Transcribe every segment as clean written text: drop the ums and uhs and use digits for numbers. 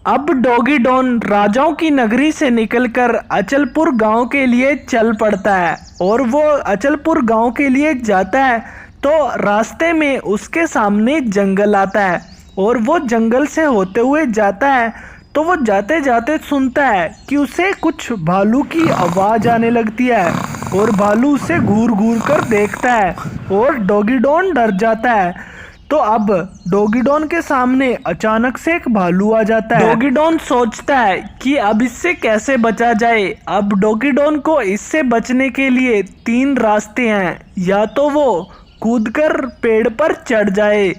अब doggy don राजाओं की नगरी से निकलकर अचलपुर गांव के लिए चल पड़ता है और वो अचलपुर गांव के लिए जाता है तो रास्ते में उसके सामने जंगल आता है और वो जंगल से होते हुए जाता है तो वो जाते जाते सुनता है कि उसे कुछ भालू की आवाज़ आने लगती है और भालू उसे घूर घूर कर देखता है और डॉगी डॉन डर जाता है। तो अब डॉगी डॉन के सामने अचानक से एक भालू आ जाता है। डॉगी डॉन सोचता है कि अब इससे कैसे बचा जाए। अब डॉगी डॉन को इससे बचने के लिए तीन रास्ते हैं, या तो वो कूदकर पेड़ पर चढ़ जाए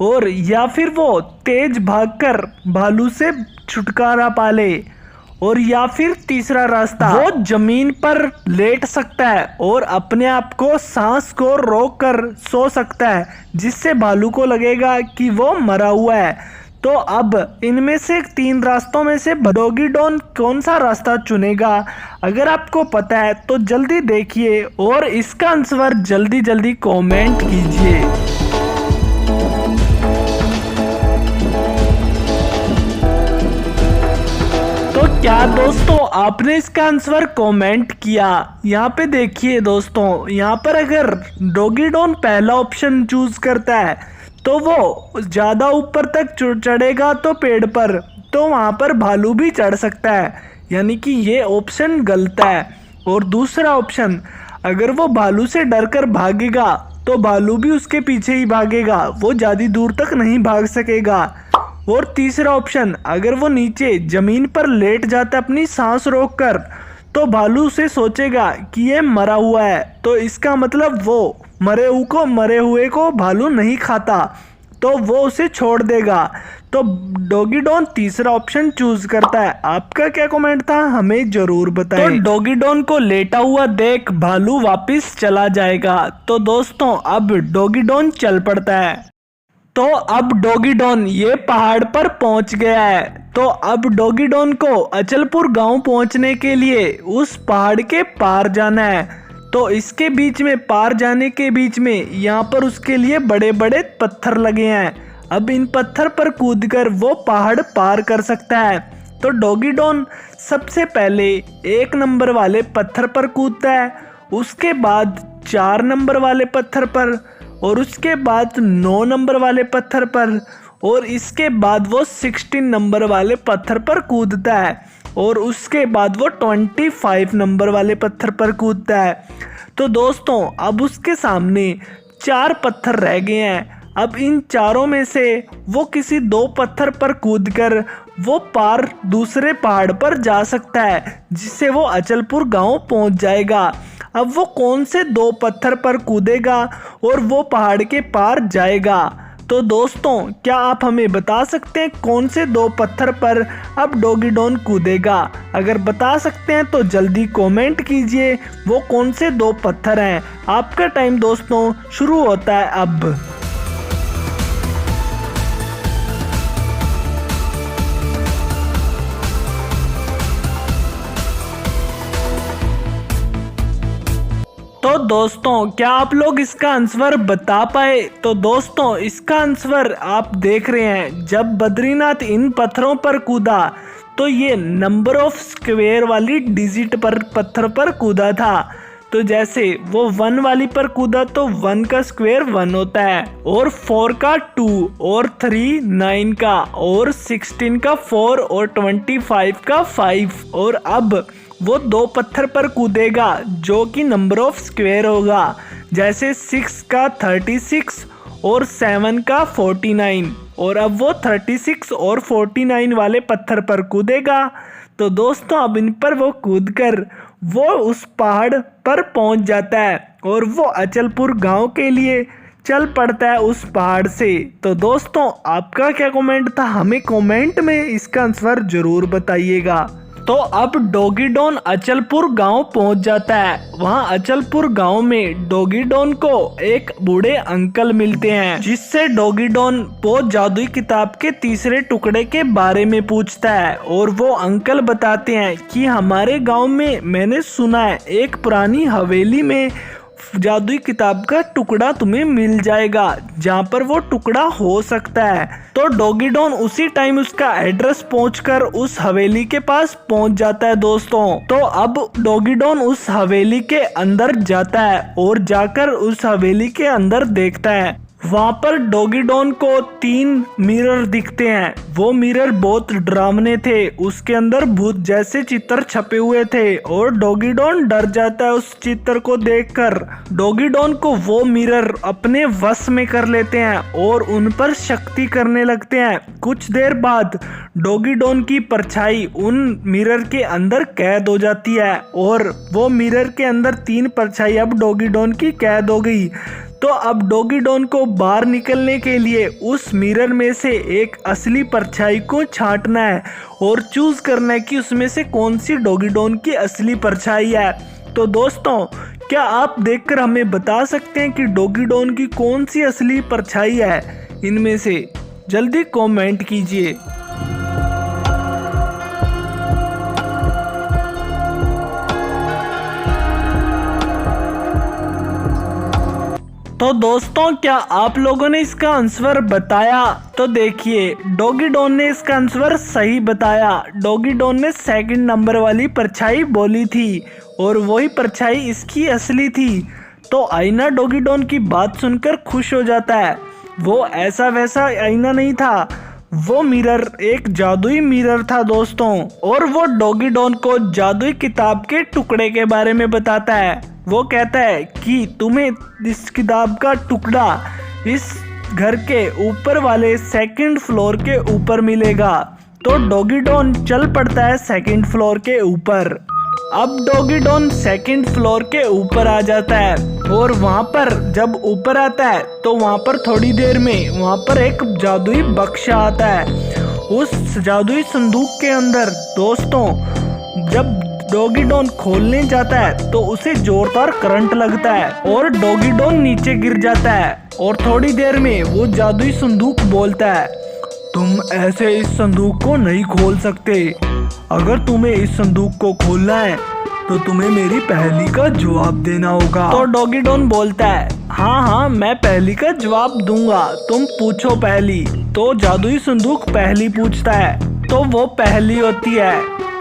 और या फिर वो तेज भागकर भालू से छुटकारा पाले और या फिर तीसरा रास्ता वो जमीन पर लेट सकता है और अपने आप को सांस को रोक कर सो सकता है जिससे भालू को लगेगा कि वो मरा हुआ है। तो अब इनमें से तीन रास्तों में से डॉगी डॉन कौन सा रास्ता चुनेगा? अगर आपको पता है तो जल्दी देखिए और इसका आंसर जल्दी जल्दी कमेंट कीजिए। क्या दोस्तों आपने इसका आंसर कमेंट किया? यहाँ पे देखिए दोस्तों, यहाँ पर अगर डॉगी डॉन पहला ऑप्शन चूज करता है तो वो ज़्यादा ऊपर तक चढ़ेगा तो पेड़ पर, तो वहाँ पर भालू भी चढ़ सकता है, यानी कि ये ऑप्शन गलत है। और दूसरा ऑप्शन, अगर वो भालू से डर कर भागेगा तो भालू भी उसके पीछे ही भागेगा, वो ज़्यादा दूर तक नहीं भाग सकेगा। और तीसरा ऑप्शन, अगर वो नीचे जमीन पर लेट जाता अपनी सांस रोककर तो भालू से सोचेगा कि ये मरा हुआ है, तो इसका मतलब वो मरे हुए को भालू नहीं खाता, तो वो उसे छोड़ देगा। तो डॉगी डॉन तीसरा ऑप्शन चूज करता है। आपका क्या कमेंट था हमें जरूर बताएं। तो डॉगी डॉन को लेटा हुआ देख भालू वापिस चला जाएगा। तो दोस्तों अब डॉगी डॉन चल पड़ता है। तो अब डॉगी डॉन ये पहाड़ पर पहुंच गया है। तो अब डॉगी डॉन को अचलपुर गांव पहुंचने के लिए उस पहाड़ के पार जाना है। तो इसके बीच में पार जाने के बीच में यहाँ पर उसके लिए बड़े बड़े पत्थर लगे हैं। अब इन पत्थर पर कूदकर वो पहाड़ पार कर सकता है। तो डॉगी डॉन सबसे पहले 1 नंबर वाले पत्थर पर कूदता है, उसके बाद 4 नंबर वाले पत्थर पर और उसके बाद 9 नंबर वाले पत्थर पर और इसके बाद वो 16 नंबर वाले पत्थर पर कूदता है और उसके बाद वो 25 नंबर वाले पत्थर पर कूदता है। तो दोस्तों अब उसके सामने 4 पत्थर रह गए हैं। अब इन चारों में से वो किसी 2 पत्थर पर कूदकर वो पार दूसरे पहाड़ पर जा सकता है, जिससे वो अचलपुर गांव पहुंच जाएगा। अब वो कौन से 2 पत्थर पर कूदेगा और वो पहाड़ के पार जाएगा? तो दोस्तों क्या आप हमें बता सकते हैं कौन से 2 पत्थर पर अब डॉगी डॉन कूदेगा? अगर बता सकते हैं तो जल्दी कमेंट कीजिए वो कौन से 2 पत्थर हैं। आपका टाइम दोस्तों शुरू होता है अब। तो दोस्तों क्या आप लोग इसका आंसर बता पाए? तो दोस्तों इसका आंसर आप देख रहे हैं, जब बद्रीनाथ इन पत्थरों पर कूदा तो ये नंबर ऑफ स्क्वायर वाली डिजिट पर पत्थर पर कूदा था। तो जैसे वो 1 वाली पर कूदा तो 1 का स्क्वायर 1 होता है और 4 का 2 और 3 9 का और 16 का 4 और 25 का 5। और अब वो 2 पत्थर पर कूदेगा जो कि नंबर ऑफ स्क्वायर होगा, जैसे 6 का 36 और 7 का 49। और अब वो 36 और 49 वाले पत्थर पर कूदेगा। तो दोस्तों अब इन पर वो कूदकर वो उस पहाड़ पर पहुंच जाता है और वो अचलपुर गांव के लिए चल पड़ता है उस पहाड़ से। तो दोस्तों आपका क्या कमेंट था हमें कमेंट में इसका आंसर जरूर बताइएगा। तो अब डॉगी डॉन अचलपुर गांव पहुंच जाता है। वहां अचलपुर गांव में डॉगी डॉन को एक बूढ़े अंकल मिलते हैं, जिससे डॉगी डॉन वो जादुई किताब के तीसरे टुकड़े के बारे में पूछता है। और वो अंकल बताते हैं कि हमारे गांव में मैंने सुना है एक पुरानी हवेली में जादुई किताब का टुकड़ा तुम्हें मिल जाएगा जहाँ पर वो टुकड़ा हो सकता है। तो डॉगी डॉन उसी टाइम उसका एड्रेस पहुंचकर उस हवेली के पास पहुंच जाता है दोस्तों। तो अब डॉगी डॉन उस हवेली के अंदर जाता है और जाकर उस हवेली के अंदर देखता है। वहाँ पर डॉगी डॉन को 3 मिरर दिखते हैं। वो मिरर बहुत डरावने थे, उसके अंदर भूत जैसे चित्र छपे हुए थे और डॉगी डॉन डर जाता है उस चित्र को देखकर। डॉगी डॉन को वो मिरर अपने वश में कर लेते हैं और उन पर शक्ति करने लगते हैं। कुछ देर बाद डॉगी डॉन की परछाई उन मिरर के अंदर कैद हो जाती है और वो मिरर के अंदर 3 परछाई अब डॉगी डॉन की कैद हो गई। तो अब डॉगी डॉन को बाहर निकलने के लिए उस मिरर में से एक असली परछाई को छांटना है और चूज करना है कि उसमें से कौन सी डॉगी डॉन की असली परछाई है। तो दोस्तों, क्या आप देखकर हमें बता सकते हैं कि डॉगी डॉन की कौन सी असली परछाई है इनमें से? जल्दी कमेंट कीजिए। तो दोस्तों, क्या आप लोगों ने इसका आंसर बताया? तो देखिए, डॉगी डॉन ने इसका आंसर सही बताया। डॉगी डॉन ने 2nd नंबर वाली परछाई बोली थी और वही परछाई इसकी असली थी। तो आईना डॉगी डॉन की बात सुनकर खुश हो जाता है। वो ऐसा वैसा आईना नहीं था, वो मिरर एक जादुई मिरर था दोस्तों। और वो डॉगी डॉन को जादुई किताब के टुकड़े के बारे में बताता है। वो कहता है कि तुम्हें इस किताब का टुकड़ा इस घर के ऊपर वाले 2nd फ्लोर के ऊपर मिलेगा। तो डॉगी डॉन चल पड़ता है 2nd फ्लोर के ऊपर। अब डॉगी डॉन 2nd फ्लोर के ऊपर आ जाता है और वहाँ पर जब ऊपर आता है तो वहाँ पर थोड़ी देर में वहाँ पर एक जादुई बक्सा आता है। उस जादुई संदूक के अंदर दोस्तों, जब डॉगी डॉन खोलने जाता है तो उसे जोरदार करंट लगता है और डॉगी डॉन नीचे गिर जाता है। और थोड़ी देर में वो जादुई संदूक बोलता है, तुम ऐसे इस संदूक को नहीं खोल सकते। अगर तुम्हें इस संदूक को खोलना है तो तुम्हें मेरी पहेली का जवाब देना होगा। तो डॉगी डॉन बोलता है, हाँ, मैं पहेली का जवाब दूंगा, तुम पूछो पहेली। तो जादुई संदूक पहेली पूछता है। तो वो पहेली होती है,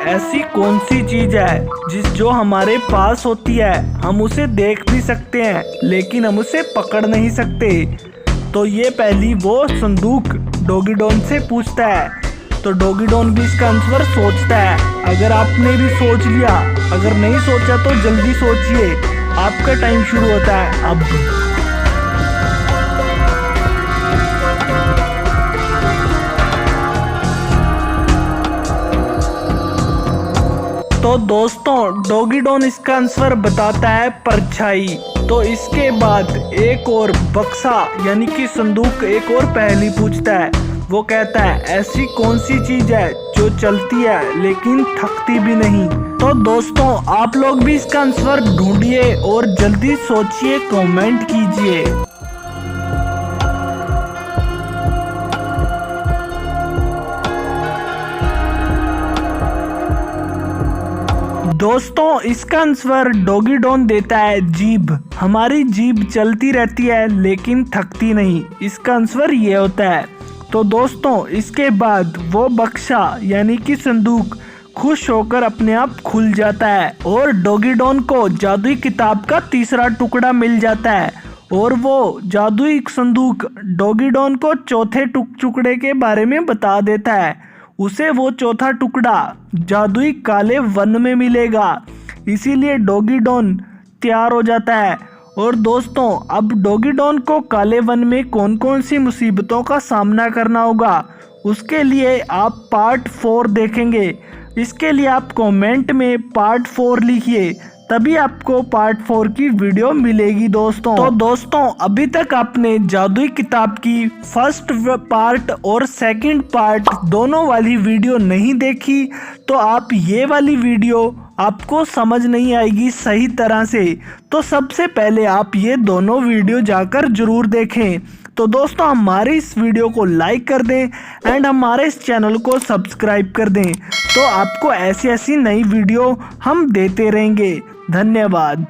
ऐसी कौन सी चीज है जो हमारे पास होती है, हम उसे देख भी सकते हैं लेकिन हम उसे पकड़ नहीं सकते। तो ये पहली वो संदूक डॉगी डॉन से पूछता है। तो डॉगी डॉन भी इसका आंसर सोचता है। अगर आपने भी सोच लिया, अगर नहीं सोचा तो जल्दी सोचिए, आपका टाइम शुरू होता है अब। तो दोस्तों, डॉगी डॉन इसका आंसर बताता है परछाई। तो इसके बाद एक और बक्सा यानी कि संदूक एक और पहेली पूछता है। वो कहता है, ऐसी कौन सी चीज है जो चलती है लेकिन थकती भी नहीं। तो दोस्तों, आप लोग भी इसका आंसर ढूंढिए और जल्दी सोचिए, कमेंट कीजिए। दोस्तों, इसका आंसर डॉगी डॉन देता है जीभ। हमारी जीभ चलती रहती है लेकिन थकती नहीं। इसका आंसर ये होता है। तो दोस्तों, इसके बाद वो बक्सा यानी कि संदूक खुश होकर अपने आप खुल जाता है और डॉगी डॉन को जादुई किताब का 3रा टुकड़ा मिल जाता है। और वो जादुई संदूक डॉगी डॉन को 4थे टुकड़े के बारे में बता देता है। उसे वो 4था टुकड़ा जादुई काले वन में मिलेगा। इसीलिए डॉगी डॉन तैयार हो जाता है। और दोस्तों, अब डॉगी डॉन को काले वन में कौन कौन सी मुसीबतों का सामना करना होगा, उसके लिए आप पार्ट 4 देखेंगे। इसके लिए आप कमेंट में पार्ट 4 लिखिए, तभी आपको पार्ट 4 की वीडियो मिलेगी दोस्तों। तो दोस्तों, अभी तक आपने जादुई किताब की 1st पार्ट और 2nd पार्ट दोनों वाली वीडियो नहीं देखी तो आप ये वाली वीडियो आपको समझ नहीं आएगी सही तरह से। तो सबसे पहले आप ये दोनों वीडियो जाकर जरूर देखें। तो दोस्तों, हमारे इस वीडियो को लाइक कर दें एंड हमारे इस चैनल को सब्सक्राइब कर दें। तो आपको ऐसी ऐसी नई वीडियो हम देते रहेंगे। धन्यवाद।